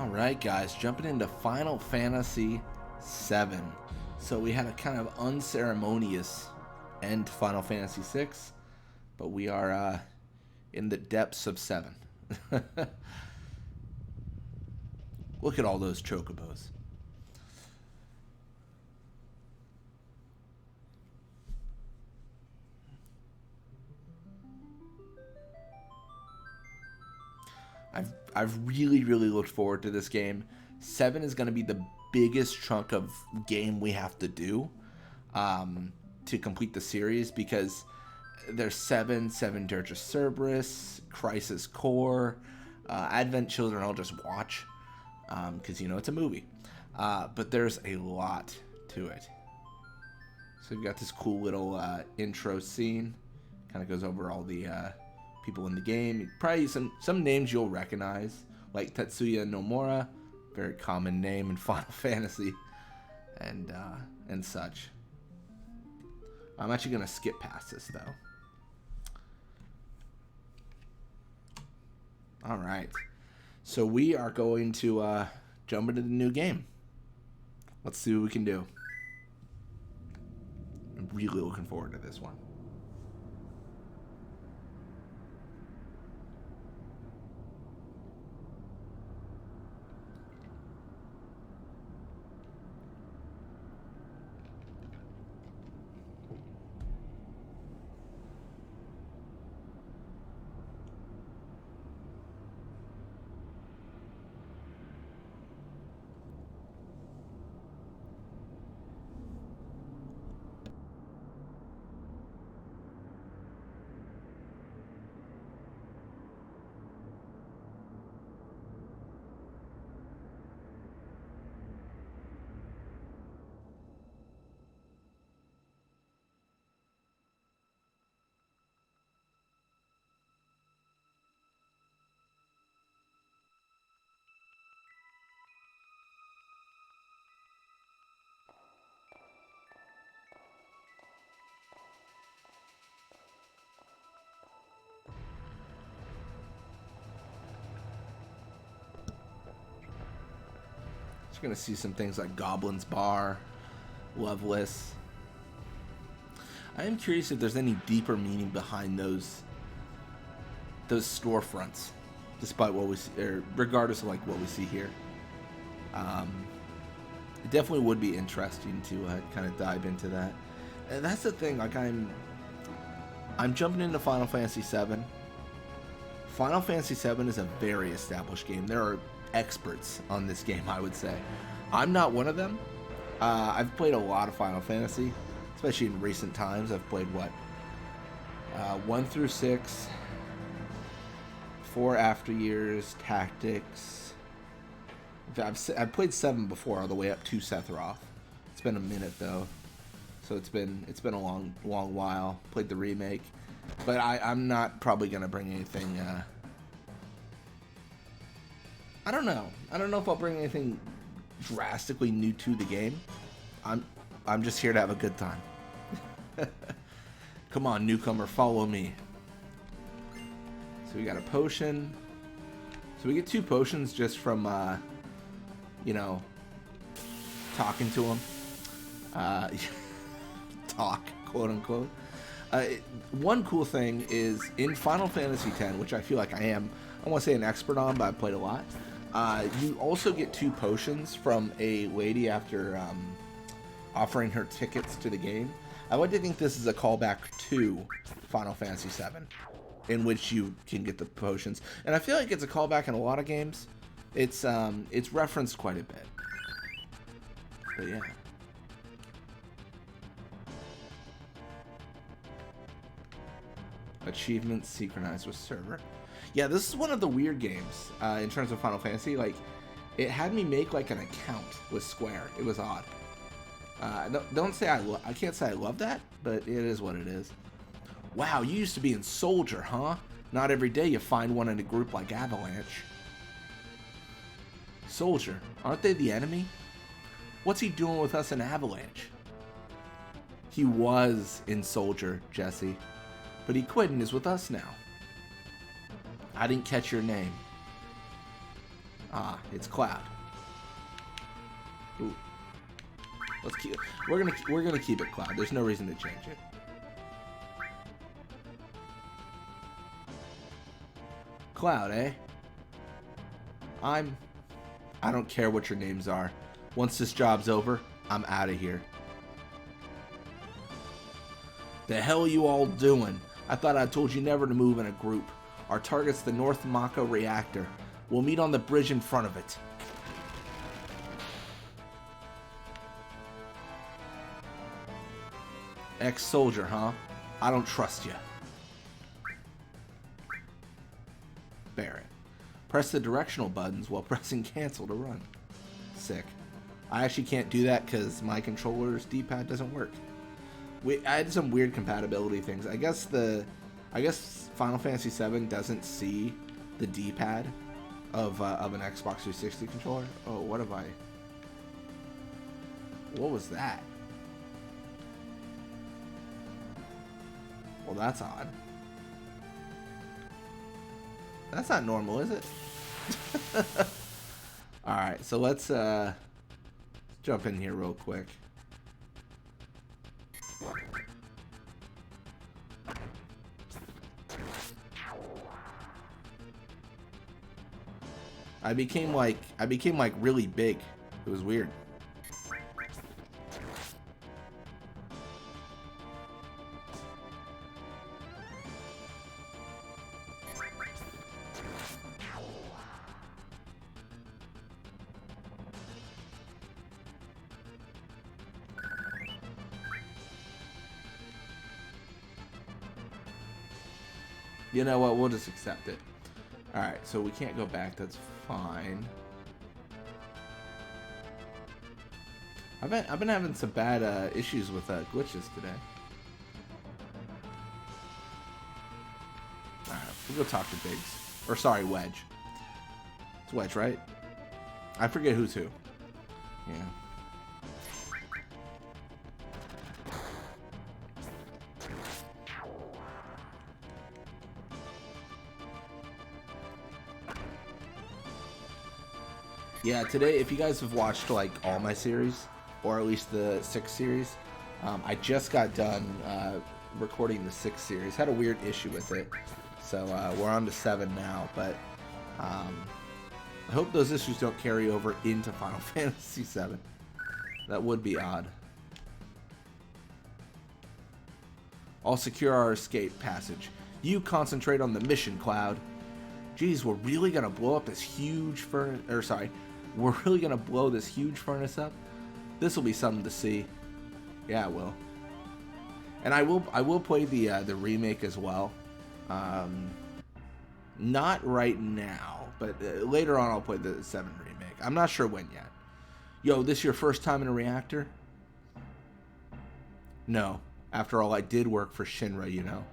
Alright guys, jumping into Final Fantasy VII. So we had a kind of unceremonious end to Final Fantasy VI, but we are in the depths of 7. Look at all those chocobos. I've really looked forward to this game. 7 is going to be the biggest chunk of game we have to do to complete the series, because there's 7 Dirge of Cerberus, Crisis Core, Advent Children I'll just watch because it's a movie. But there's a lot to it. So we've got this cool little intro scene. Kind of goes over all the people in the game. Probably some names you'll recognize, like Tetsuya Nomura, very common name in Final Fantasy, and such. I'm actually gonna skip past this though. All right, so we are going to jump into the new game. Let's see what we can do. I'm really looking forward to this one. You're going to see some things like Goblin's Bar, Loveless. I am curious if there's any deeper meaning behind those storefronts, despite what we see, or regardless of like what we see here. It definitely would be interesting to kind of dive into that. And that's the thing. Like I'm jumping into Final Fantasy VII. Final Fantasy VII is a very established game. There are experts on this game, I would say. I'm not one of them. I've played a lot of Final Fantasy, especially in recent times. I've played 1 through 6, 4 After Years, Tactics. I've played 7 before, all the way up to Sephiroth. It's been a minute though, so it's been a long while. Played the remake, but I'm not probably gonna bring anything. I don't know if I'll bring anything drastically new to the game. I'm just here to have a good time. Come on, newcomer, follow me. So we got a potion. So we get 2 potions just from talking to him. Talk, quote unquote. One cool thing is in Final Fantasy X, which I feel like I want to say an expert on, but I've played a lot. You also get 2 potions from a lady after offering her tickets to the game. I like to think this is a callback to Final Fantasy VII, in which you can get the potions, and I feel like it's a callback in a lot of games. It's referenced quite a bit, but yeah. Achievements synchronized with server. Yeah, this is one of the weird games in terms of Final Fantasy. Like, it had me make like an account with Square. It was odd. Don't say I can't say I love that, but it is what it is. Wow, you used to be in Soldier, huh? Not every day you find one in a group like Avalanche. Soldier, aren't they the enemy? What's he doing with us in Avalanche? He was in Soldier, Jesse, but he quit and is with us now. I didn't catch your name. Ah, it's Cloud. Ooh. Let's keep it. We're gonna keep it Cloud. There's no reason to change it. Cloud, eh? I don't care what your names are. Once this job's over, I'm out of here. The hell you all doing? I thought I told you never to move in a group. Our target's the North Mako reactor. We'll meet on the bridge in front of it. Ex-soldier, huh? I don't trust you. Barrett. Press the directional buttons while pressing cancel to run. Sick. I actually can't do that because my controller's D-pad doesn't work. I had some weird compatibility things. I guess Final Fantasy VII doesn't see the D-pad of an Xbox 360 controller. Oh, what have I... What was that? Well, that's odd. That's not normal, is it? Alright, so let's jump in here real quick. I became like really big. It was weird. You know what? We'll just accept it. Alright, so we can't go back. That's fine. I've been having some bad issues with glitches today. Alright, we'll go talk to Biggs. Or sorry, Wedge. It's Wedge, right? I forget who's who. Yeah. Yeah, today, if you guys have watched like all my series, or at least the 6 series, I just got done recording the 6 series. Had a weird issue with it, so we're on to 7 now. But I hope those issues don't carry over into Final Fantasy VII. That would be odd. I'll secure our escape passage. You concentrate on the mission, Cloud. Geez, we're really gonna blow up this huge furnace. Or sorry. We're really gonna blow this huge furnace up. This will be something to see. Yeah, it will. And I will play the remake as well. Not right now, but later on I'll play the 7 remake. I'm not sure when yet. Yo, this your first time in a reactor? No. After all, I did work for Shinra, you know.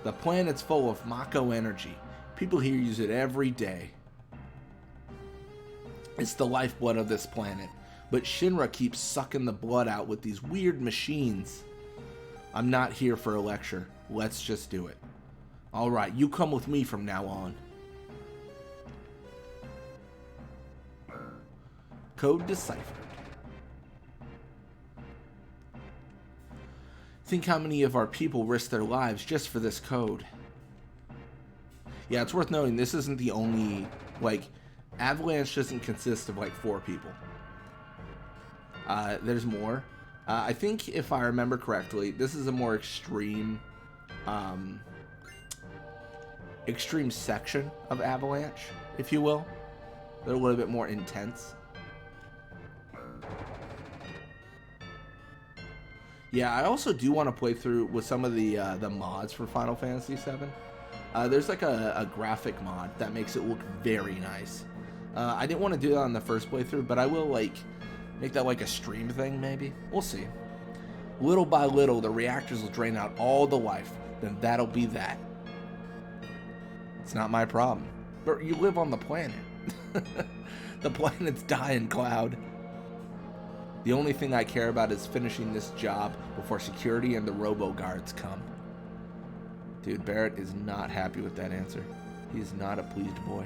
The planet's full of Mako energy. People here use it every day. It's the lifeblood of this planet, but Shinra keeps sucking the blood out with these weird machines. I'm not here for a lecture. Let's just do it. Alright, you come with me from now on. Code deciphered. Think how many of our people risk their lives just for this code. Yeah, it's worth noting this isn't the only, like, Avalanche doesn't consist of like 4 people. There's more. I think if I remember correctly, this is a more extreme section of Avalanche, if you will. They're a little bit more intense. Yeah, I also do want to play through with some of the mods for Final Fantasy VII. There's like a graphic mod that makes it look very nice. I didn't want to do that on the first playthrough, but I will like make that like a stream thing maybe. We'll see. Little by little, the reactors will drain out all the life. Then that'll be that. It's not my problem. But you live on the planet. The planet's dying, Cloud. The only thing I care about is finishing this job before security and the robo-guards come. Dude, Barrett is not happy with that answer. He is not a pleased boy.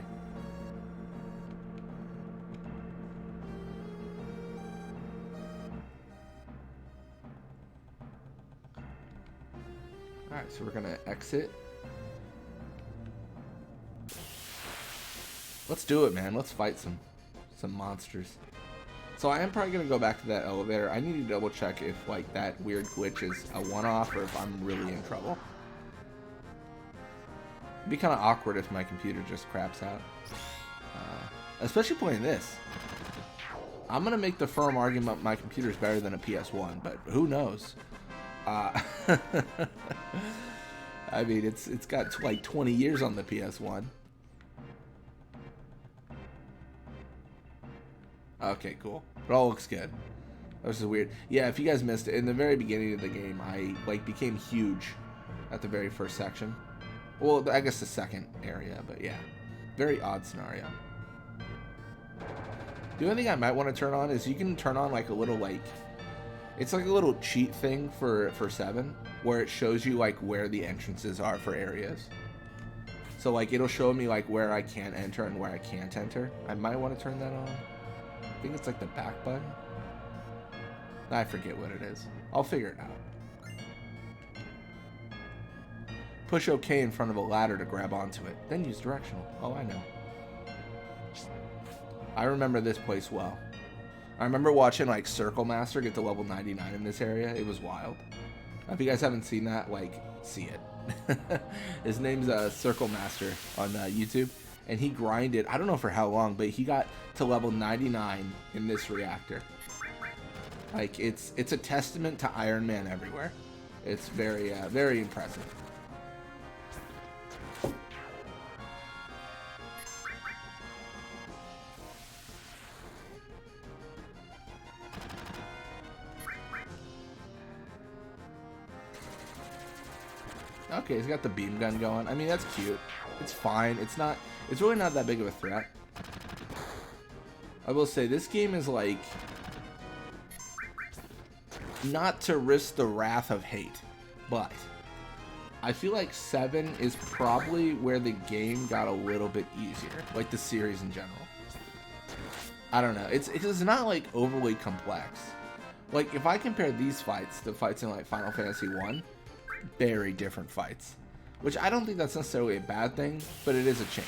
Alright, so we're gonna exit. Let's do it, man. Let's fight some monsters. So I am probably gonna go back to that elevator. I need to double check if like that weird glitch is a one-off or if I'm really in trouble. It'd be kind of awkward if my computer just craps out. Especially playing this. I'm gonna make the firm argument my computer's better than a PS1, but who knows? I mean, it's got like 20 years on the PS1. Okay, cool. It all looks good. This is weird. Yeah, if you guys missed it, in the very beginning of the game, I like became huge at the very first section. Well, I guess the second area, but yeah. Very odd scenario. The only thing I might want to turn on is you can turn on like a little like, it's like a little cheat thing for 7 where it shows you like where the entrances are for areas. So like it'll show me like where I can enter and where I can't enter. I might want to turn that on. I think it's like the back button. I forget what it is. I'll figure it out. Push OK in front of a ladder to grab onto it. Then use directional. Oh, I know. I remember this place well. I remember watching like Circle Master get to level 99 in this area. It was wild. If you guys haven't seen that, like, see it. His name's Circle Master on YouTube. And he grinded, I don't know for how long, but he got to level 99 in this reactor. Like, it's a testament to Iron Man everywhere. It's very, very impressive. Okay, he's got the beam gun going. I mean, that's cute. It's fine. It's really not that big of a threat. I will say, this game is like, not to risk the wrath of hate, but I feel like 7 is probably where the game got a little bit easier, like the series in general. I don't know. It's not like overly complex. Like, if I compare these fights to fights in like Final Fantasy I, very different fights, which I don't think that's necessarily a bad thing, but it is a change.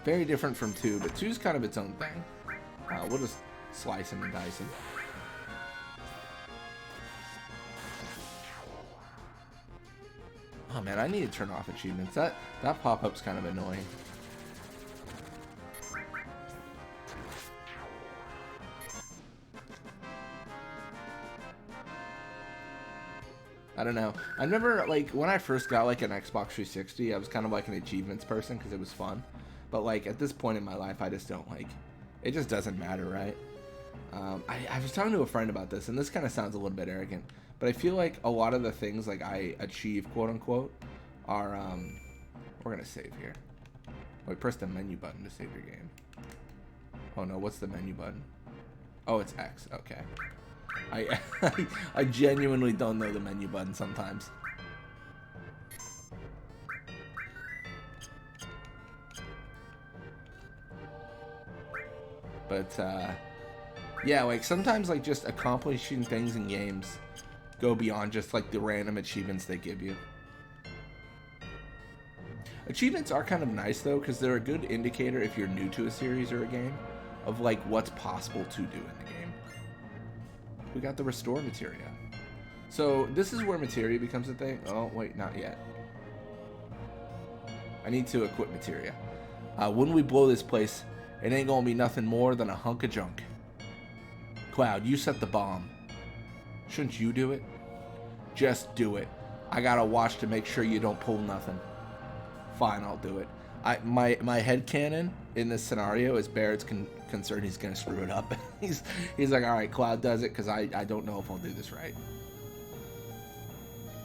Very different from 2, but 2 is kind of its own thing. We'll just slice him and dice him. Oh man, I need to turn off achievements. That pop-up's kind of annoying. I don't know. I remember, like, when I first got, like, an Xbox 360, I was kind of like an achievements person because it was fun. But, like, at this point in my life, I just don't, like, it just doesn't matter, right? I was talking to a friend about this, and this kind of sounds a little bit arrogant, but I feel like a lot of the things, like, I achieve, quote-unquote, are, we're going to save here. Wait, press the menu button to save your game. Oh, no, what's the menu button? Oh, it's X, okay. I genuinely don't know the menu button sometimes. But, yeah, like, sometimes, like, just accomplishing things in games go beyond just, like, the random achievements they give you. Achievements are kind of nice, though, because they're a good indicator if you're new to a series or a game of, like, what's possible to do in the game. We got the restore materia. So this is where materia becomes a thing. Oh, wait, not yet. I need to equip materia. When we blow this place, it ain't gonna be nothing more than a hunk of junk. Cloud, you set the bomb. Shouldn't you do it? Just do it. I gotta watch to make sure you don't pull nothing. Fine, I'll do it. My headcanon in this scenario is Barrett's concerned he's gonna screw it up. he's like, all right, Cloud does it because I don't know if I'll do this right.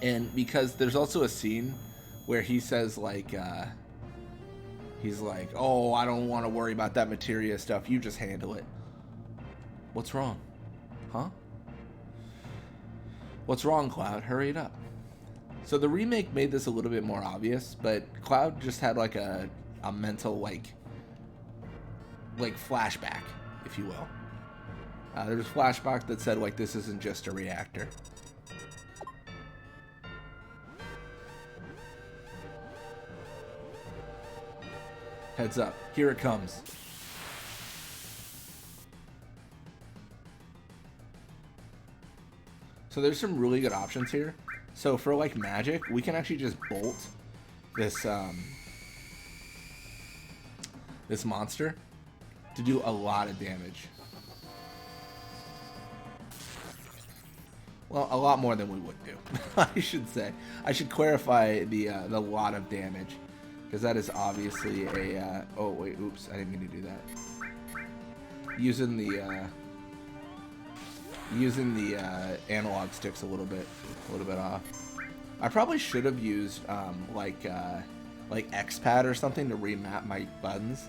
And because there's also a scene where he says like, he's like, oh, I don't want to worry about that materia stuff. You just handle it. What's wrong? Huh? What's wrong, Cloud? Hurry it up. So the remake made this a little bit more obvious, but Cloud just had like a mental like like flashback, if you will. There was flashback that said like this isn't just a reactor. Heads up, here it comes. So there's some really good options here. So for like magic, we can actually just bolt this this monster to do a lot of damage. Well, a lot more than we would do, I should say. I should clarify the lot of damage, because that is obviously a. Oh wait, oops! I didn't mean to do that. Using the analog sticks a little bit off. I probably should have used like X-Pad or something to remap my buttons.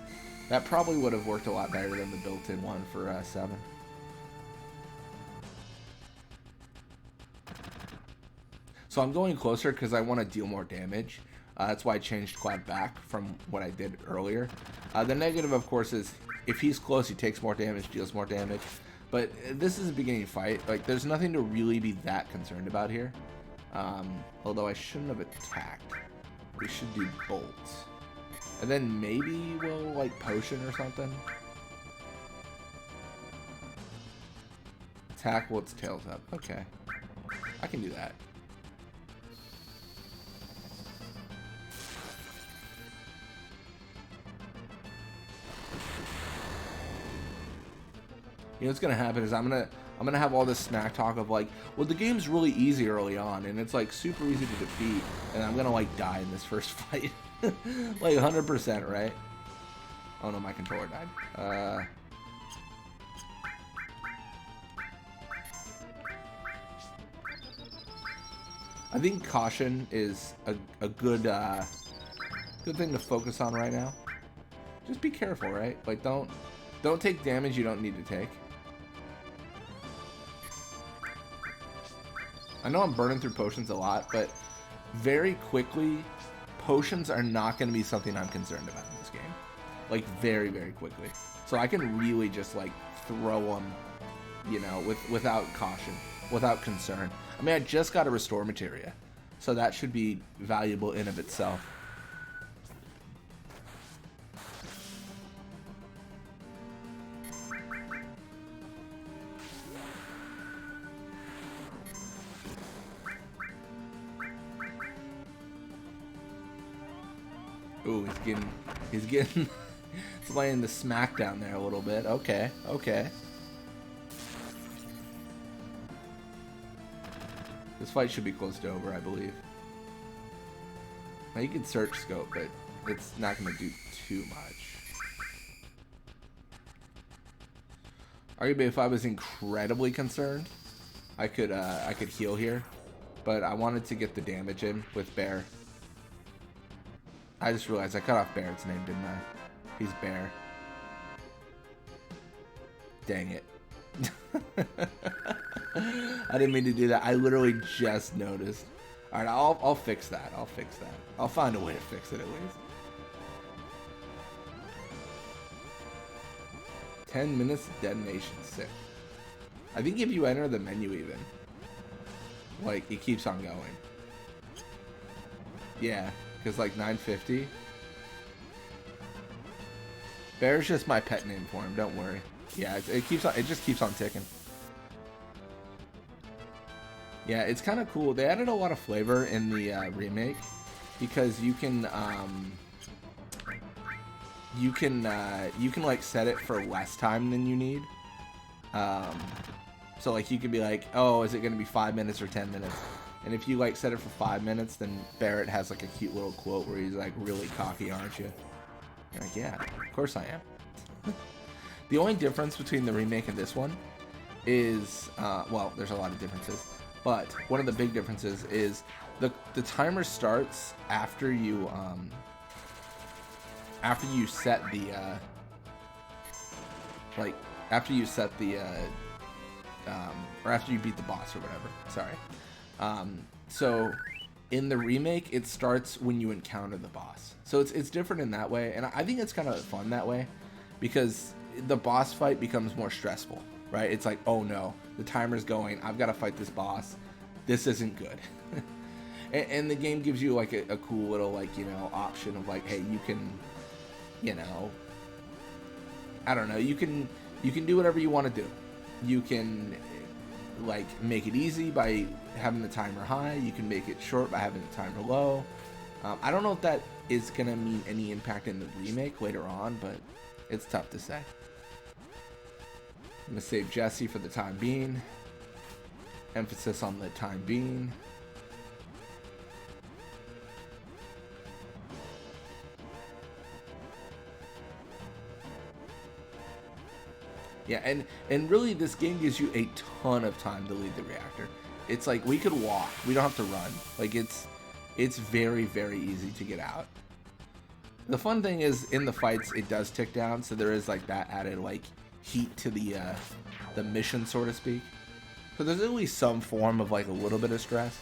That probably would have worked a lot better than the built-in one for 7. So I'm going closer because I want to deal more damage. That's why I changed Cloud back from what I did earlier. The negative, of course, is if he's close, he takes more damage, deals more damage. But this is a beginning fight. Like, there's nothing to really be that concerned about here. Although I shouldn't have attacked. We should do bolts. And then maybe we'll, like, potion or something. Attack while its tail's up. Okay. I can do that. You know what's gonna happen is I'm gonna have all this smack talk of like, well, the game's really easy early on and it's like super easy to defeat, and I'm gonna like die in this first fight, like 100%, right? Oh no, my controller died. I think caution is a good thing to focus on right now. Just be careful, right? Like don't take damage you don't need to take. I know I'm burning through potions a lot, but very quickly, potions are not going to be something I'm concerned about in this game. Like, very, very quickly. So I can really just, like, throw them, you know, without caution, without concern. I mean, I just got a restore materia, so that should be valuable in of itself. Ooh, he's getting he's laying the smack down there a little bit. Okay, okay. This fight should be close to over, I believe. Now you can search scope, but it's not going to do too much. Arguably, if I was incredibly concerned, I could heal here, but I wanted to get the damage in with Bear. I just realized I cut off Barrett's name, didn't I? He's Bear. Dang it. I didn't mean to do that. I literally just noticed. Alright, I'll fix that. I'll fix that. I'll find a way to fix it at least. 10 minutes detonation, sick. I think if you enter the menu even, like, it keeps on going. Yeah. Because like 950. Bear's just my pet name for him. Don't worry. Yeah, it keeps on. It just keeps on ticking. Yeah, it's kind of cool. They added a lot of flavor in the remake because you can like set it for less time than you need. So like you could be like, oh, is it going to be 5 minutes or 10 minutes? And if you like set it for 5 minutes, then Barrett has like a cute little quote where he's like, really cocky, aren't you? You're like, yeah, of course I am. The only difference between the remake and this one is, well, there's a lot of differences, but one of the big differences is the timer starts after you set the or after you beat the boss or whatever. Sorry. So in the remake, it starts when you encounter the boss. So it's different in that way, and I think it's kind of fun that way, because the boss fight becomes more stressful, right? It's like, oh no, the timer's going. I've got to fight this boss. This isn't good. And the game gives you like a cool little like, you know, option of like, hey, you can, you know, I don't know, you can do whatever you want to do. You can like make it easy by having the timer high. You can make it short by having the timer low. I don't know if that is gonna mean any impact in the remake later on, but it's tough to say. I'm gonna save Jesse for the time being. Emphasis on the time being. Yeah, and really this game gives you a ton of time to leave the reactor. It's like we could walk. We don't have to run. Like it's very, very easy to get out. The fun thing is in the fights it does tick down, so there is like that added like heat to the mission, so to speak. So there's at least some form of like a little bit of stress.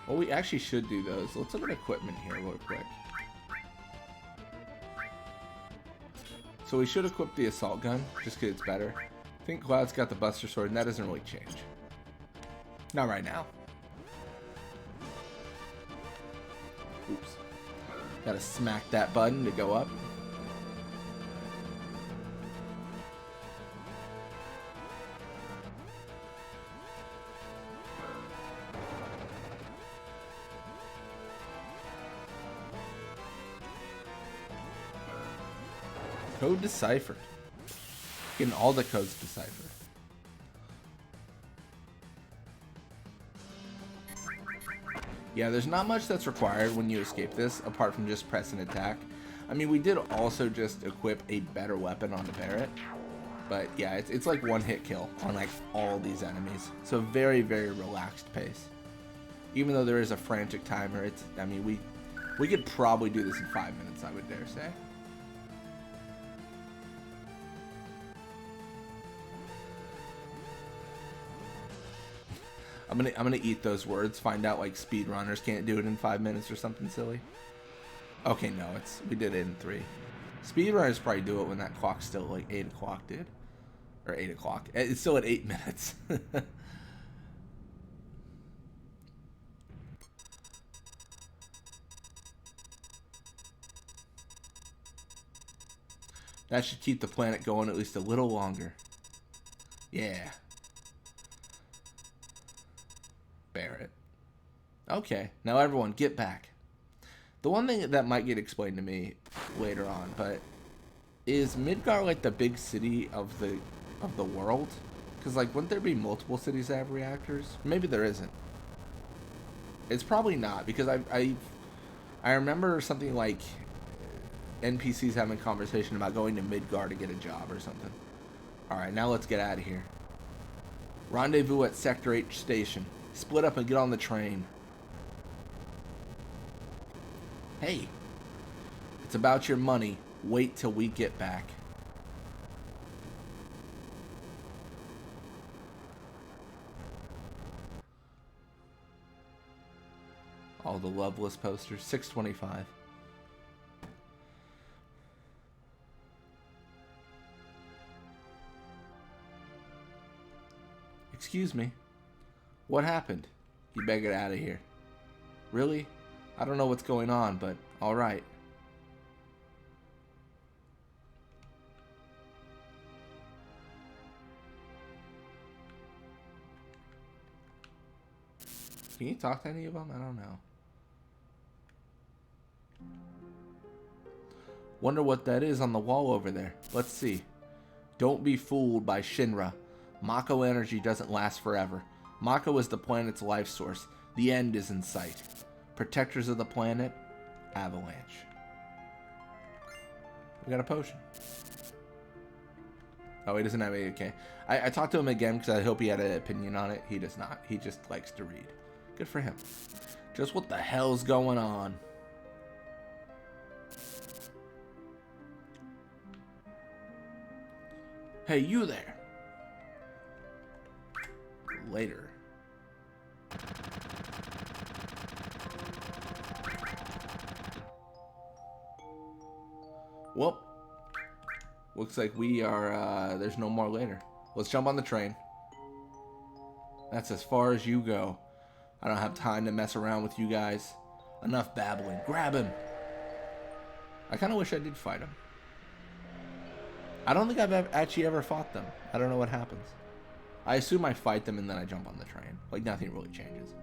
Well, we actually should do those. Let's look at equipment here real quick. So we should equip the assault gun, just because it's better. I think Cloud's got the Buster Sword, and that doesn't really change. Not right now. Oops. Gotta smack that button to go up. Code deciphered. Getting all the codes deciphered. Yeah, there's not much that's required when you escape this, apart from just press and attack. I mean, we did also just equip a better weapon on the Barret. But yeah, it's like one hit kill on like all these enemies. So very, very relaxed pace. Even though there is a frantic timer, I mean, we could probably do this in 5 minutes, I would dare say. I'm gonna eat those words. Find out like speedrunners can't do it in 5 minutes or something silly. Okay, no, we did it in 3. Speedrunners probably do it when that clock's still like 8 o'clock, dude, or 8 o'clock. It's still at 8 minutes. That should keep the planet going at least a little longer. Yeah. Barret. Okay, now everyone get back. The one thing that might get explained to me later on, but is Midgar like the big city of the world? Because like, wouldn't there be multiple cities that have reactors? Maybe there isn't. It's probably not, because I remember something like NPCs having a conversation about going to Midgar to get a job or something. All right, now let's get out of here. Rendezvous at Sector 8 station. Split up and get on the train. Hey, it's about your money. Wait till we get back. All the Loveless posters. 625. Excuse me. What happened? You better get out of here. Really? I don't know what's going on, but alright. Can you talk to any of them? I don't know. Wonder what that is on the wall over there. Let's see. Don't be fooled by Shinra. Mako energy doesn't last forever. Mako is the planet's life source. The end is in sight. Protectors of the planet, Avalanche. We got a potion. Oh, he doesn't have a... Okay. I talked to him again because I hope he had an opinion on it. He does not. He just likes to read. Good for him. Just what the hell's going on? Hey, you there. Later. Well, looks like we are, there's no more later. Let's jump on the train. That's as far as you go. I don't have time to mess around with you guys. Enough babbling. Grab him. I kind of wish I did fight him. I don't think I've actually ever fought them. I don't know what happens. I assume I fight them and then I jump on the train. Like, nothing really changes.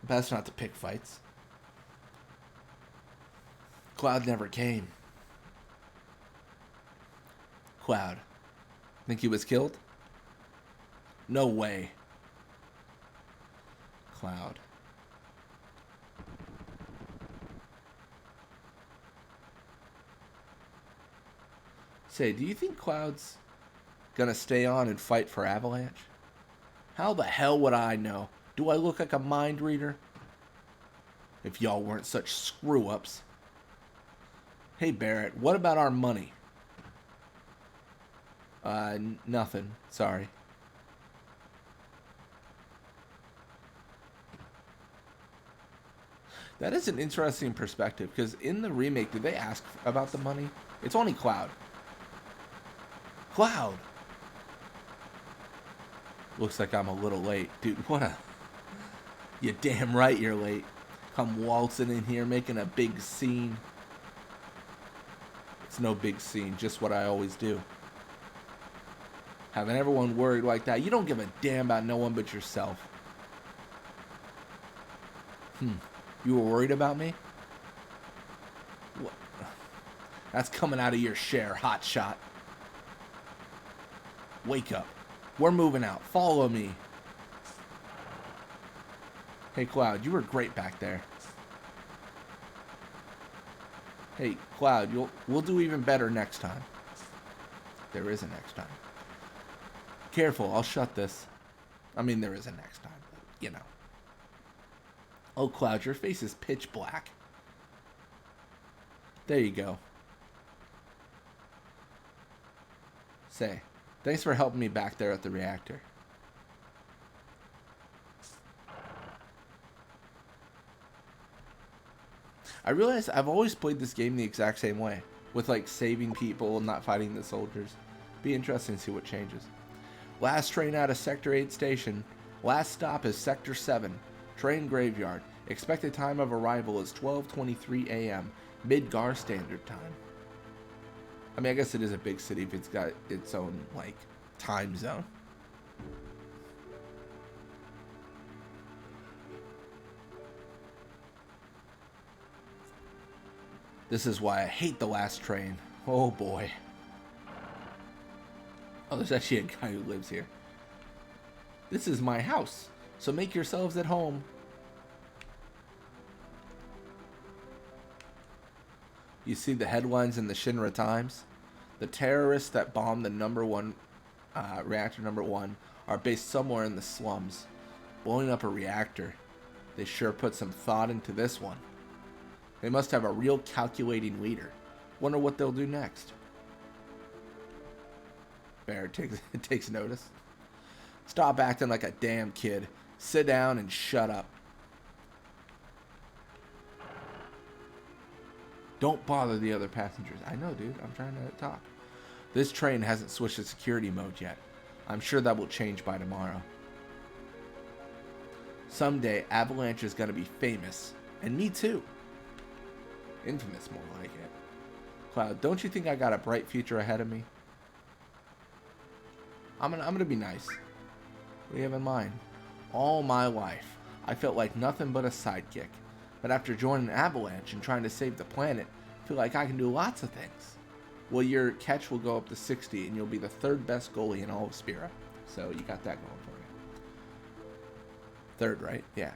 Best not to pick fights. Cloud never came. Cloud. Think he was killed? No way. Cloud. Say, do you think Cloud's gonna stay on and fight for Avalanche? How the hell would I know? Do I look like a mind reader? If y'all weren't such screw-ups. Hey Barrett, what about our money? Nothing. Sorry. That is an interesting perspective, because in the remake, did they ask about the money? It's only Cloud. Cloud! Looks like I'm a little late. Dude, what a... You're damn right you're late. Come waltzing in here, making a big scene. It's no big scene, just what I always do. Having everyone worried like that, you don't give a damn about no one but yourself. You were worried about me? What? That's coming out of your share, hotshot. Wake up. We're moving out. Follow me. Hey, Cloud, you were great back there. Hey, Cloud, we'll do even better next time. There is a next time. Careful, I'll shut this. I mean, there is a next time, but, you know. Oh, Cloud, your face is pitch black. There you go. Say, thanks for helping me back there at the reactor. I realize I've always played this game the exact same way, with like saving people and not fighting the soldiers. Be interesting to see what changes. Last train out of Sector 8 station. Last stop is Sector 7. Train graveyard. Expected time of arrival is 12:23 a.m. Midgar Standard Time. I mean, I guess it is a big city if it's got its own, like, time zone. This is why I hate the last train. Oh boy. Oh, there's actually a guy who lives here. This is my house, so make yourselves at home. You see the headlines in the Shinra Times? The terrorists that bombed the reactor number 1 are based somewhere in the slums. Blowing up a reactor. They sure put some thought into this one. They must have a real calculating leader. Wonder what they'll do next. Bear takes notice. Stop acting like a damn kid. Sit down and shut up. Don't bother the other passengers. I know, dude. I'm trying to talk. This train hasn't switched to security mode yet. I'm sure that will change by tomorrow. Someday, Avalanche is going to be famous. And me too. Infamous, more like it. Cloud, don't you think I got a bright future ahead of me? I'm gonna be nice. What do you have in mind? All my life, I felt like nothing but a sidekick. But after joining Avalanche and trying to save the planet, I feel like I can do lots of things. Well, your catch will go up to 60, and you'll be the 3rd best goalie in all of Spira. So you got that going for you. 3rd, right? Yeah.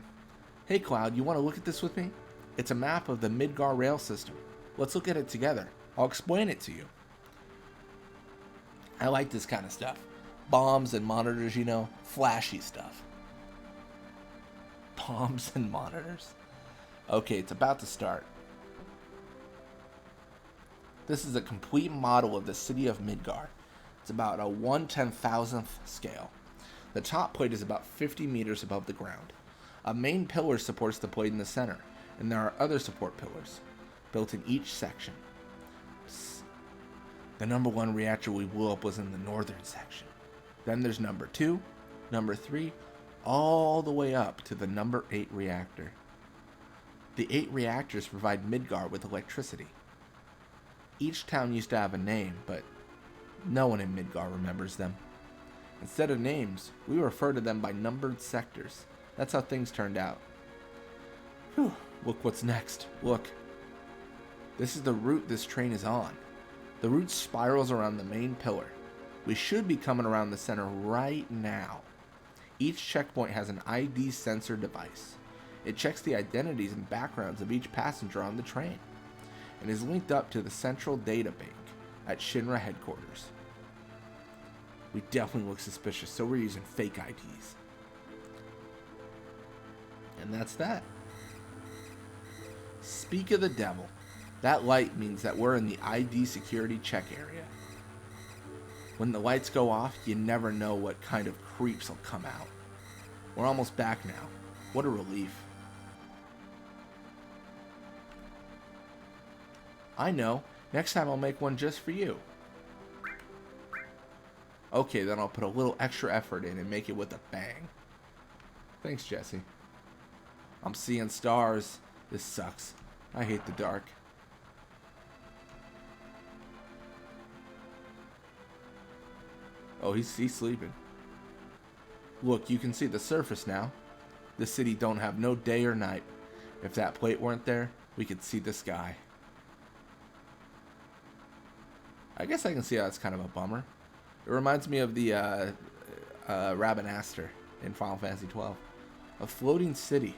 Hey, Cloud, you want to look at this with me? It's a map of the Midgar rail system. Let's look at it together. I'll explain it to you. I like this kind of stuff. Bombs and monitors, you know, flashy stuff. Bombs and monitors? Okay, it's about to start. This is a complete model of the city of Midgar. It's about a 1/10,000th scale. The top plate is about 50 meters above the ground. A main pillar supports the plate in the center, and there are other support pillars built in each section. Psst. The number 1 reactor we blew up was in the northern section. Then there's number 2, number 3, all the way up to the number 8 reactor. The 8 reactors provide Midgar with electricity. Each town used to have a name, but no one in Midgar remembers them. Instead of names, we refer to them by numbered sectors. That's how things turned out. Whew, look what's next. Look. This is the route this train is on. The route spirals around the main pillar. We should be coming around the center right now. Each checkpoint has an ID sensor device. It checks the identities and backgrounds of each passenger on the train and is linked up to the central data bank at Shinra headquarters. We definitely look suspicious, so we're using fake IDs. And that's that. Speak of the devil. That light means that we're in the ID security check area. When the lights go off, you never know what kind of creeps will come out. We're almost back now. What a relief. I know. Next time I'll make one just for you. Okay, then I'll put a little extra effort in and make it with a bang. Thanks, Jesse. I'm seeing stars. This sucks. I hate the dark. Oh, he's sleeping. Look, you can see the surface now. The city don't have no day or night. If that plate weren't there, we could see the sky. I guess I can see how that's kind of a bummer. It reminds me of the Rabbinaster in Final Fantasy XII. A floating city.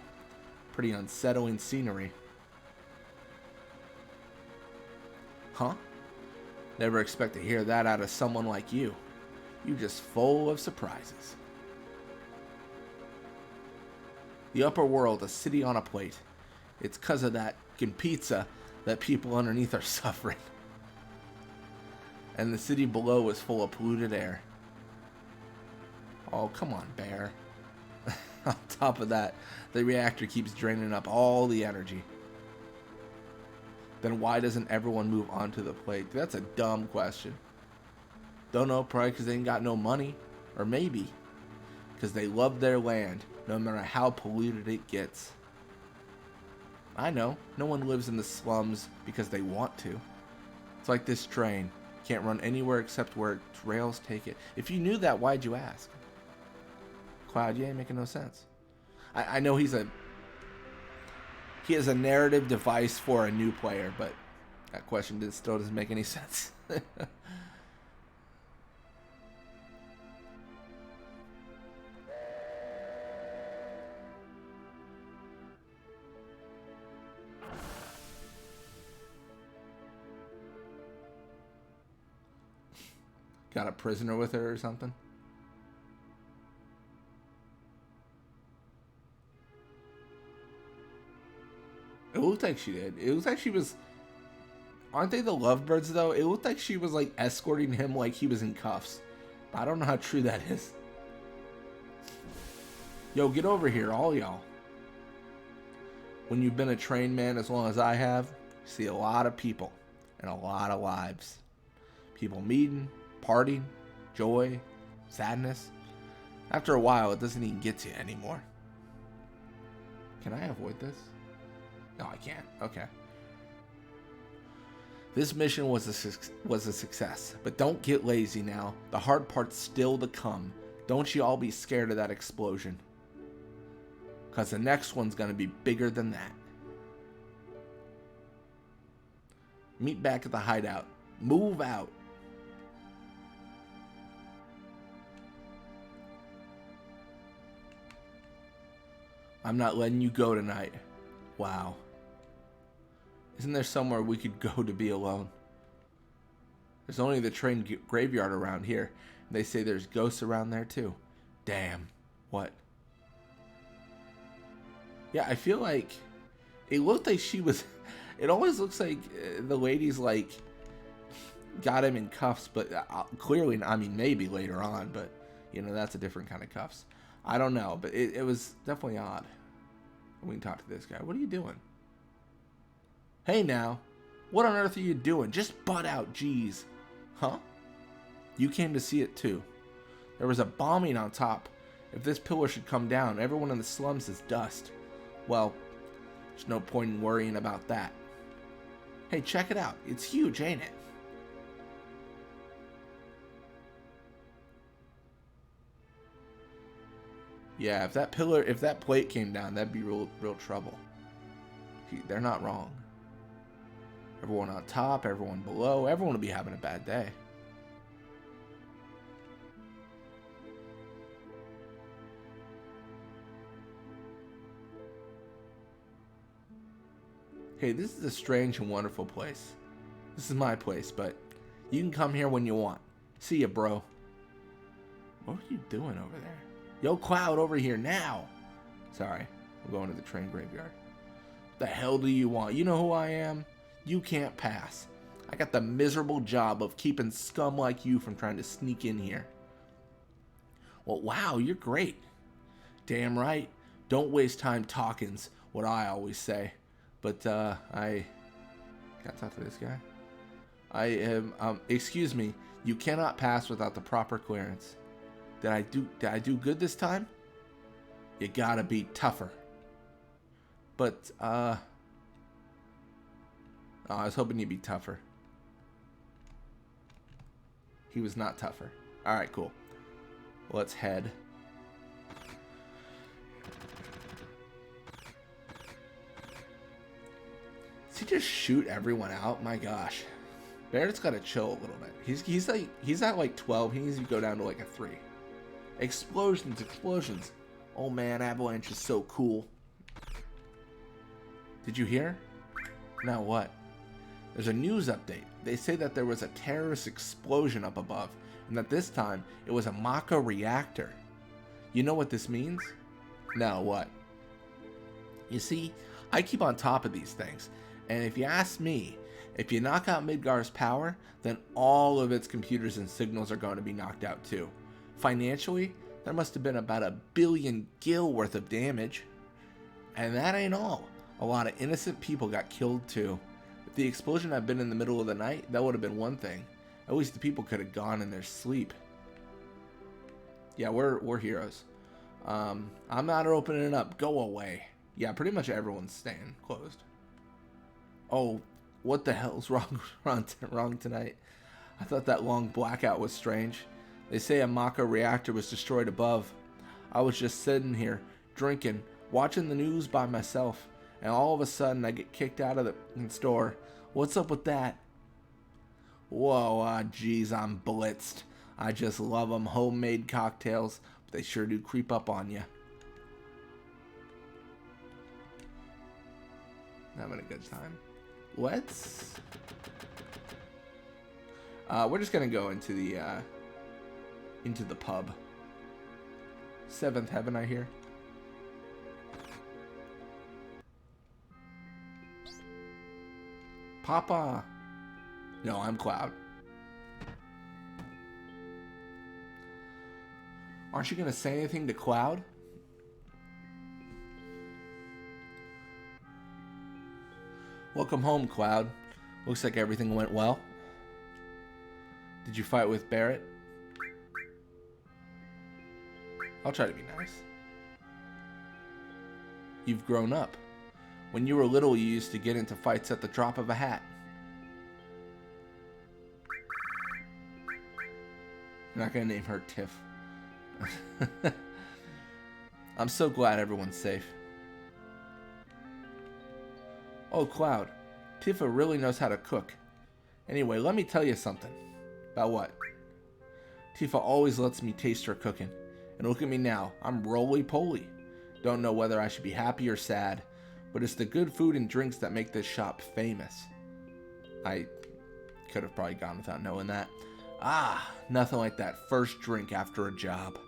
Pretty unsettling scenery. Huh? Never expect to hear that out of someone like you. You just full of surprises. The upper world, a city on a plate. It's 'cause of that pizza that people underneath are suffering. And the city below is full of polluted air. Oh, come on, Bear. On top of that, the reactor keeps draining up all the energy. Then why doesn't everyone move onto the plate? That's a dumb question. Don't know, probably because they ain't got no money. Or maybe because they love their land, no matter how polluted it gets. I know, no one lives in the slums because they want to. It's like this train. Can't run anywhere except where its rails take it. If you knew that, why'd you ask? Cloud, you ain't making no sense. I know he has a narrative device for a new player, but that question still doesn't make any sense. Got a prisoner with her or something? It looked like she did. It looked like she was... Aren't they the lovebirds, though? It looked like she was, like, escorting him like he was in cuffs. But I don't know how true that is. Yo, get over here, all y'all. When you've been a train man as long as I have, you see a lot of people and a lot of lives. People meeting, partying, joy, sadness. After a while, it doesn't even get to you anymore. Can I avoid this? No, I can't. Okay. This mission was a success, but don't get lazy now. The hard part's still to come. Don't you all be scared of that explosion. Because the next one's going to be bigger than that. Meet back at the hideout. Move out. I'm not letting you go tonight. Wow. Isn't there somewhere we could go to be alone? There's only the train graveyard around here. They say there's ghosts around there too. Damn. What? Yeah, I feel like it looked like she was... It always looks like the lady's like got him in cuffs, but clearly, I mean, maybe later on, but, you know, that's a different kind of cuffs. I don't know, but it was definitely odd. We can talk to this guy. What are you doing? Hey now, what on earth are you doing? Just butt out, jeez. Huh? You came to see it too. There was a bombing on top. If this pillar should come down, everyone in the slums is dust. Well, there's no point in worrying about that. Hey, check it out. It's huge, ain't it? Yeah, if that plate came down, that'd be real trouble. They're not wrong. Everyone on top, everyone below, everyone will be having a bad day. Hey, this is a strange and wonderful place. This is my place, but you can come here when you want. See ya, bro. What are you doing over there? Yo, Cloud, over here now. Sorry, I'm going to the train graveyard. The hell do you want? You know who I am? You can't pass. I got the miserable job of keeping scum like you from trying to sneak in here. Well, wow, you're great. Damn right. Don't waste time talking's what I always say. But, I can't talk to this guy. I am, excuse me. You cannot pass without the proper clearance. Did I do good this time? You gotta be tougher. But, oh, I was hoping you'd be tougher. He was not tougher. Alright, cool. Let's head. Does he just shoot everyone out? My gosh. Barrett's gotta chill a little bit. He's at like 12. He needs to go down to like a 3. Explosions. Oh man, Avalanche is so cool. Did you hear? Now what? There's a news update. They say that there was a terrorist explosion up above, and that this time it was a Maka reactor. You know what this means? No, what? You see, I keep on top of these things, and if you ask me, if you knock out Midgar's power, then all of its computers and signals are going to be knocked out too. Financially, there must have been about 1 billion gil worth of damage. And that ain't all. A lot of innocent people got killed too. If the explosion had been in the middle of the night, that would have been one thing. At least the people could have gone in their sleep. Yeah, we're heroes. I'm not opening it up. Go away. Yeah, pretty much everyone's staying closed. Oh, what the hell's wrong tonight? I thought that long blackout was strange. They say a Maka reactor was destroyed above. I was just sitting here, drinking, watching the news by myself, and all of a sudden I get kicked out of the store. What's up with that? Whoa, geez, I'm blitzed. I just love them. Homemade cocktails, but they sure do creep up on you. Having a good time. Let's... we're just gonna go into the pub. 7th heaven, I hear. Papa. No, I'm Cloud. Aren't you gonna say anything to Cloud? Welcome home, Cloud. Looks like everything went well. Did you fight with Barrett? I'll try to be nice. You've grown up. When you were little, you used to get into fights at the drop of a hat. I'm not gonna name her Tiff. I'm so glad everyone's safe. Oh, Cloud. Tifa really knows how to cook. Anyway, let me tell you something. About what? Tifa always lets me taste her cooking. And look at me now. I'm roly-poly. Don't know whether I should be happy or sad. But it's the good food and drinks that make this shop famous. I could have probably gone without knowing that. Ah, nothing like that first drink after a job.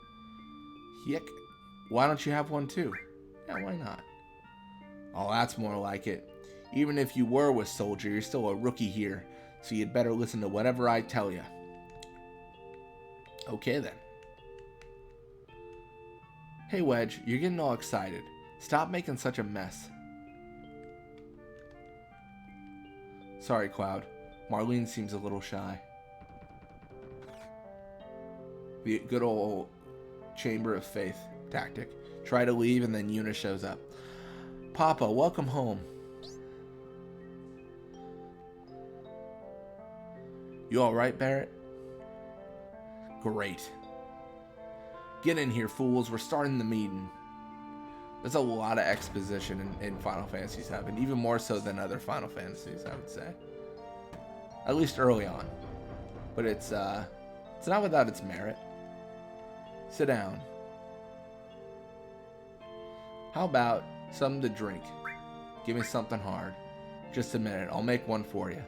Yick. Why don't you have one too? Yeah, why not? Oh, that's more like it. Even if you were with Soldier, you're still a rookie here. so you'd better listen to whatever I tell you. Okay then. Hey Wedge, you're getting all excited. Stop making such a mess. Sorry, Cloud. Marlene seems a little shy. The good old Chamber of Faith tactic. Try to leave and then Yuna shows up. Papa, welcome home. You alright, Barrett? Great. Get in here, fools. We're starting the meeting. There's a lot of exposition in Final Fantasy VII, even more so than other Final Fantasies, I would say. At least early on. But it's not without its merit. Sit down. How about something to drink? Give me something hard. Just a minute. I'll make one for you.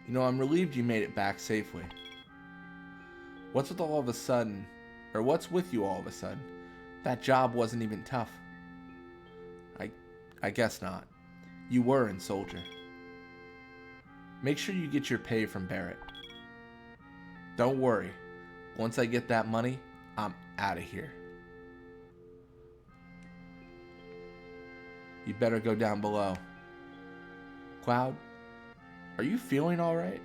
You know, I'm relieved you made it back safely. What's with you all of a sudden? That job wasn't even tough. I guess not. You were in Soldier. Make sure you get your pay from Barrett. Don't worry. Once I get that money, I'm out of here. You better go down below. Cloud, are you feeling alright?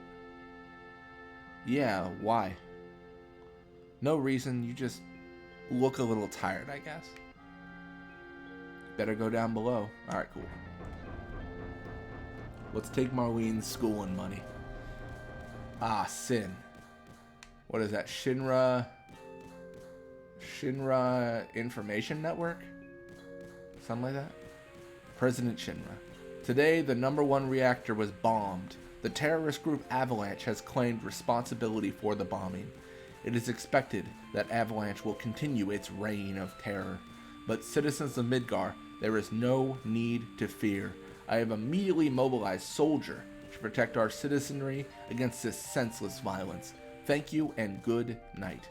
Yeah, why? No reason, you just look a little tired, I guess. Better go down below. Alright, cool. Let's take Marlene's schooling money. Ah, Sin. What is that? Shinra Information Network? Something like that? President Shinra. Today, the #1 reactor was bombed. The terrorist group Avalanche has claimed responsibility for the bombing. It is expected that Avalanche will continue its reign of terror. But citizens of Midgar, there is no need to fear. I have immediately mobilized Soldier to protect our citizenry against this senseless violence. Thank you and good night.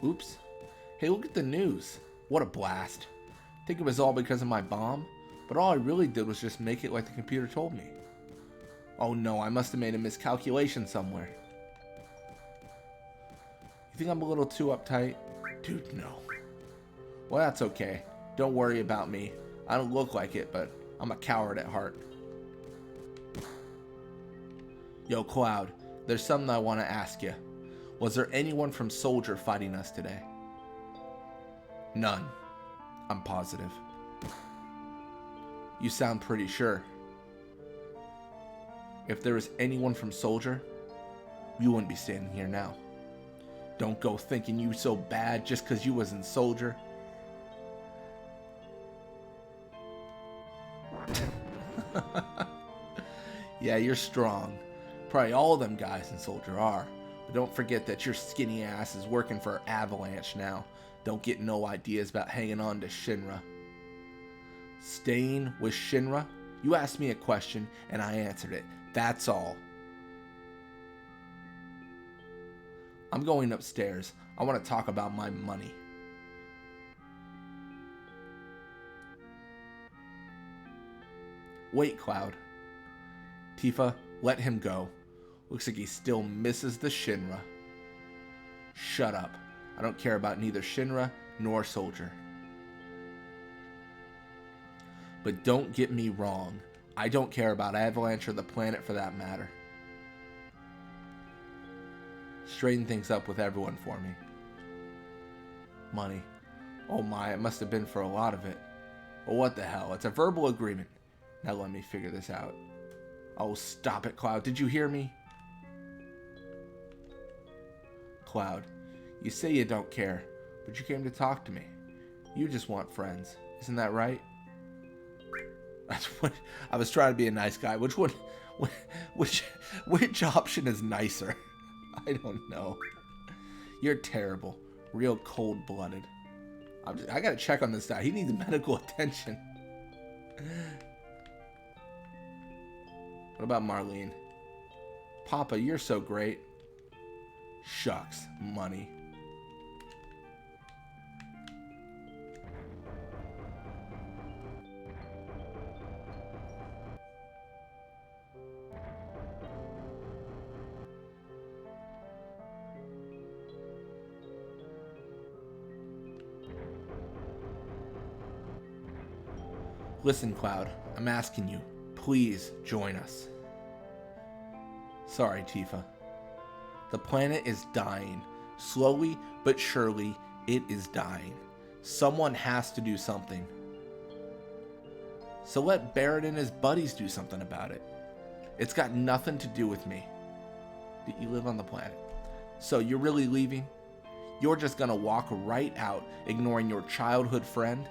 Oops. Hey, look at the news. What a blast. Think it was all because of my bomb? But all I really did was just make it like the computer told me. Oh no, I must have made a miscalculation somewhere. You think I'm a little too uptight? Dude, no. Well, that's okay. Don't worry about me. I don't look like it, but I'm a coward at heart. Yo, Cloud, there's something I want to ask you. Was there anyone from Soldier fighting us today? None. I'm positive. You sound pretty sure. If there was anyone from Soldier, you wouldn't be standing here now. Don't go thinking you so bad just because you was in Soldier. Yeah, you're strong. Probably all of them guys in Soldier are. But don't forget that your skinny ass is working for Avalanche now. Don't get no ideas about hanging on to Shinra. Staying with Shinra? You asked me a question and I answered it. That's all. I'm going upstairs. I want to talk about my money. Wait, Cloud. Tifa, let him go. Looks like he still misses the Shinra. Shut up. I don't care about neither Shinra nor Soldier. But don't get me wrong. I don't care about Avalanche or the planet for that matter. Straighten things up with everyone for me. Money. Oh my, it must have been for a lot of it. Well, what the hell? It's a verbal agreement. Now let me figure this out. Oh, stop it, Cloud. Did you hear me? Cloud, you say you don't care, but you came to talk to me. You just want friends. Isn't that right? That's what I was trying to be a nice guy. Which option is nicer? I don't know. You're terrible. Real cold-blooded. I gotta check on this guy. He needs medical attention. What about Marlene? Papa, you're so great. Shucks, money. Listen, Cloud, I'm asking you, please join us. Sorry, Tifa. The planet is dying. Slowly but surely, it is dying. Someone has to do something. So let Barrett and his buddies do something about it. It's got nothing to do with me. You live on the planet. So you're really leaving? You're just gonna walk right out, ignoring your childhood friend?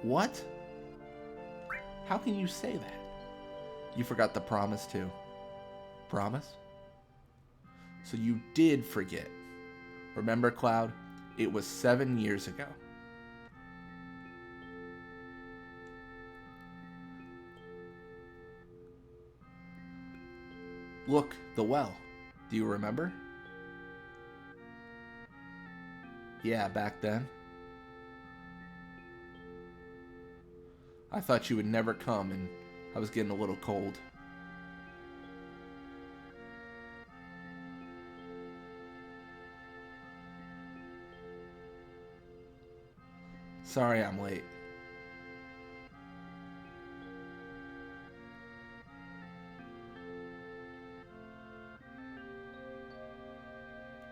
What? How can you say that? You forgot the promise too. Promise? So you did forget. Remember, Cloud? It was 7 years ago. Look, the well. Do you remember? Yeah, back then. I thought you would never come, and I was getting a little cold. Sorry I'm late.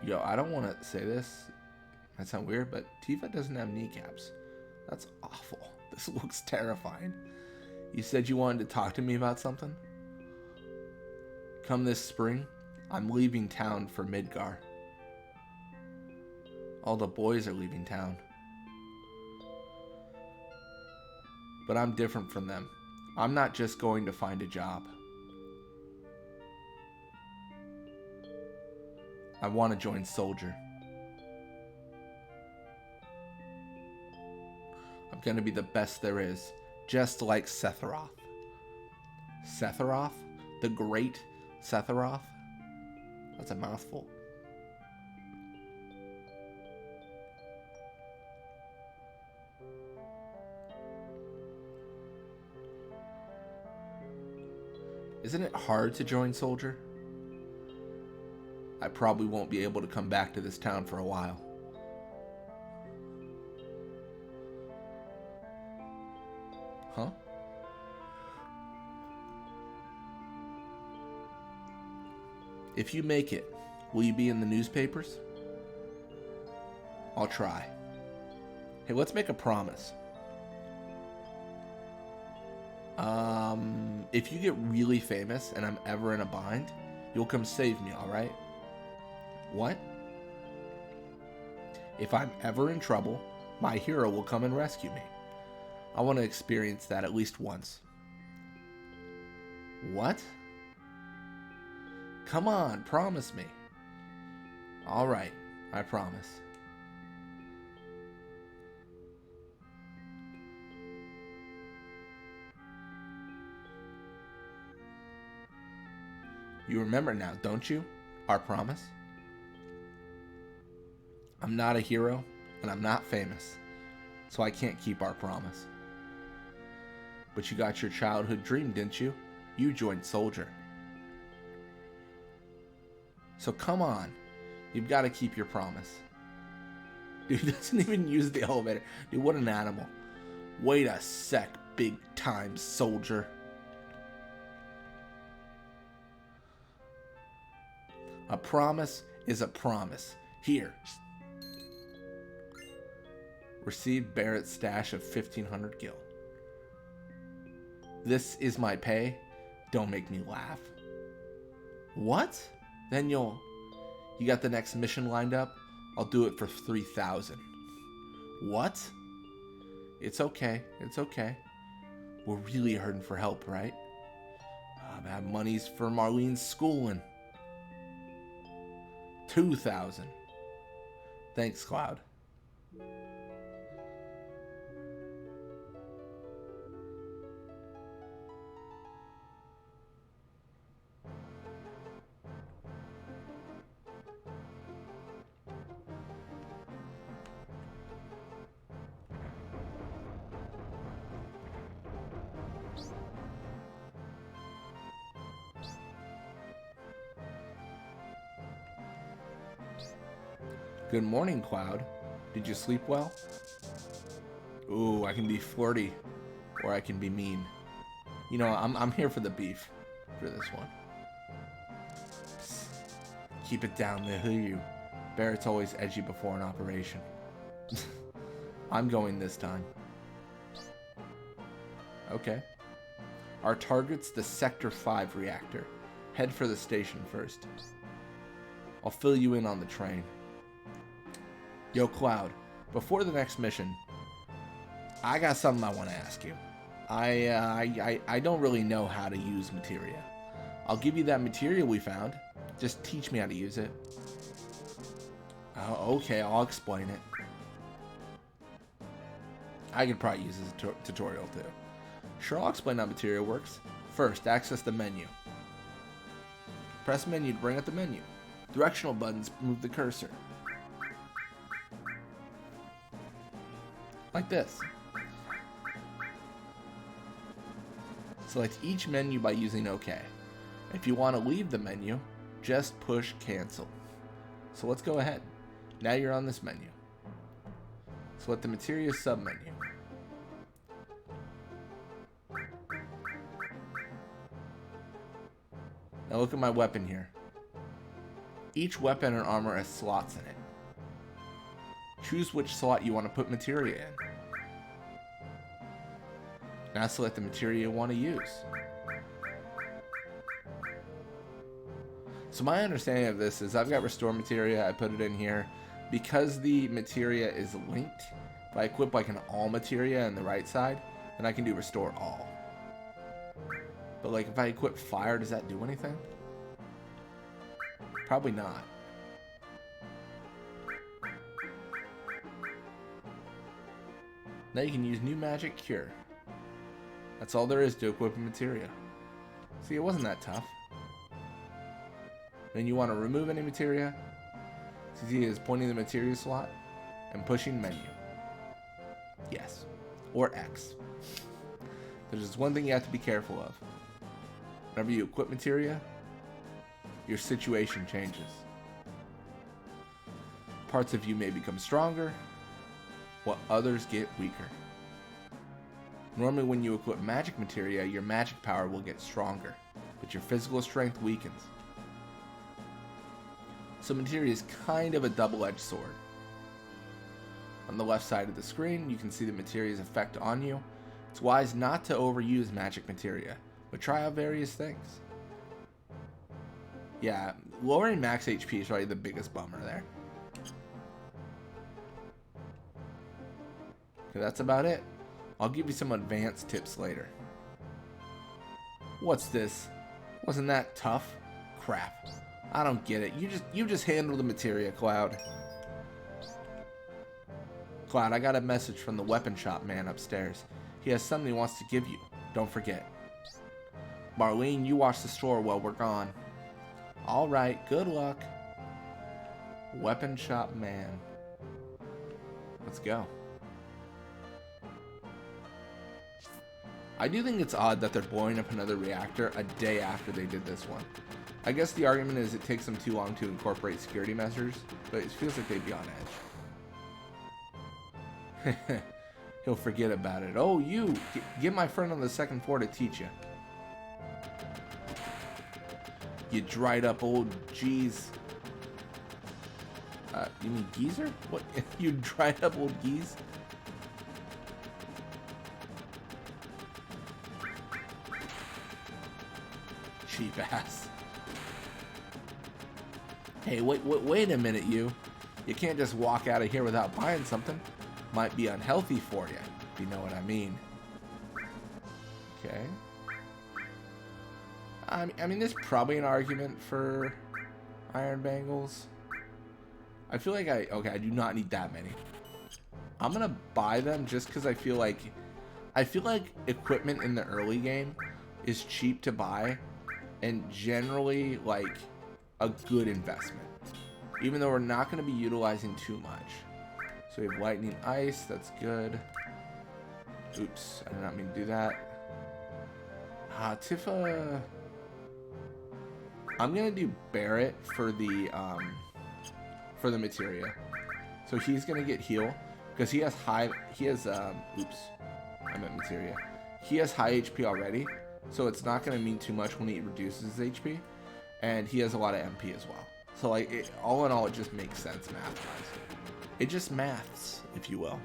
Yo, I don't want to say this. Might sound weird, but Tifa doesn't have kneecaps. That's awful. This looks terrifying. You said you wanted to talk to me about something? Come this spring, I'm leaving town for Midgar. All the boys are leaving town. But I'm different from them. I'm not just going to find a job. I want to join Soldier. I'm going to be the best there is, just like Sephiroth. Sephiroth? The great Sephiroth? That's a mouthful. Isn't it hard to join Soldier? I probably won't be able to come back to this town for a while. Huh? If you make it, will you be in the newspapers? I'll try. Hey, let's make a promise. If you get really famous and I'm ever in a bind, you'll come save me, alright? What? If I'm ever in trouble, my hero will come and rescue me. I want to experience that at least once. What? Come on, promise me. Alright, I promise. You remember now, don't you? Our promise? I'm not a hero, and I'm not famous, so I can't keep our promise. But you got your childhood dream, didn't you? You joined Soldier. So come on, you've got to keep your promise. Dude doesn't even use the elevator. Dude, what an animal. Wait a sec, big time Soldier. A promise is a promise. Here. Receive Barrett's stash of 1,500 gil. This is my pay. Don't make me laugh. What? Then you got the next mission lined up? I'll do it for 3,000. What? It's okay. It's okay. We're really hurting for help, right? That money's for Marlene's schooling. 2,000. Thanks, Cloud. Good morning, Cloud. Did you sleep well? Ooh, I can be flirty. or I can be mean. You know, I'm here for the beef for this one. Psst. Keep it down there, who you? Barrett's always edgy before an operation. I'm going this time. Okay. Our target's the Sector 5 reactor. Head for the station first. I'll fill you in on the train. Yo, Cloud, before the next mission, I got something I want to ask you. I don't really know how to use materia. I'll give you that materia we found. Just teach me how to use it. Oh, okay, I'll explain it. I could probably use this tutorial too. Sure, I'll explain how materia works. First, access the menu. Press menu to bring up the menu. Directional buttons move the cursor. Like this. Select each menu by using OK. If you want to leave the menu, just push cancel. So let's go ahead. Now you're on this menu. Select the materia submenu. Now look at my weapon here. Each weapon and armor has slots in it. Choose which slot you want to put materia in. Now select the materia you want to use. So my understanding of this is I've got restore materia, I put it in here. Because the materia is linked, if I equip like an all materia on the right side, then I can do restore all. But like if I equip fire, does that do anything? Probably not. Now you can use new magic cure. That's all there is to equip a materia. See, it wasn't that tough. Then you want to remove any materia. See, is pointing the materia slot and pushing menu. Yes. Or X. There's just one thing you have to be careful of. Whenever you equip materia, your situation changes. Parts of you may become stronger, while others get weaker. Normally when you equip magic materia, your magic power will get stronger, but your physical strength weakens. So materia is kind of a double-edged sword. On the left side of the screen, you can see the materia's effect on you. It's wise not to overuse magic materia, but try out various things. Yeah, lowering max HP is probably the biggest bummer there. Okay, that's about it. I'll give you some advanced tips later. What's this? Wasn't that tough? Crap. I don't get it. You just handle the materia, Cloud. Cloud, I got a message from the weapon shop man upstairs. He has something he wants to give you. Don't forget. Marlene, you watch the store while we're gone. Alright, good luck. Weapon shop man. Let's go. I do think it's odd that they're blowing up another reactor a day after they did this one. I guess the argument is it takes them too long to incorporate security measures, but it feels like they'd be on edge. He'll forget about it. Oh, you! Get my friend on the second floor to teach you. You dried up old geez. You mean geezer? What? You dried up old geese? Cheap ass. Hey, wait a minute, you. You can't just walk out of here without buying something. Might be unhealthy for you, if you know what I mean. Okay. I mean, there's probably an argument for iron bangles. I feel like I do not need that many. I'm gonna buy them just because I feel like equipment in the early game is cheap to buy and generally like a good investment, even though we're not going to be utilizing too much. So we have lightning ice, that's good. Oops, I did not mean to do that. Tifa, I'm gonna do Barrett for the materia, so he's gonna get heal because he has oops, I meant materia. he has high HP already, so it's not going to mean too much when he reduces his HP, and he has a lot of MP as well. So like, all in all, it just makes sense math-wise. It just maths, if you will.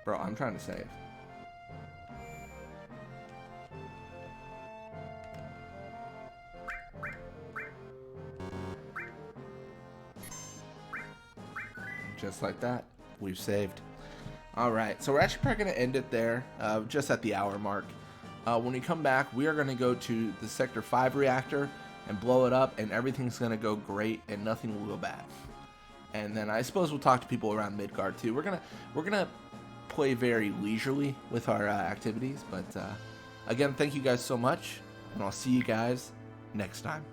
Bro, I'm trying to save. Just like that, we've saved. Alright, so we're actually probably going to end it there, just at the hour mark. When we come back, we are going to go to the Sector 5 reactor and blow it up, and everything's going to go great, and nothing will go bad. And then I suppose we'll talk to people around Midgard too. We're gonna play very leisurely with our activities, but again, thank you guys so much, and I'll see you guys next time.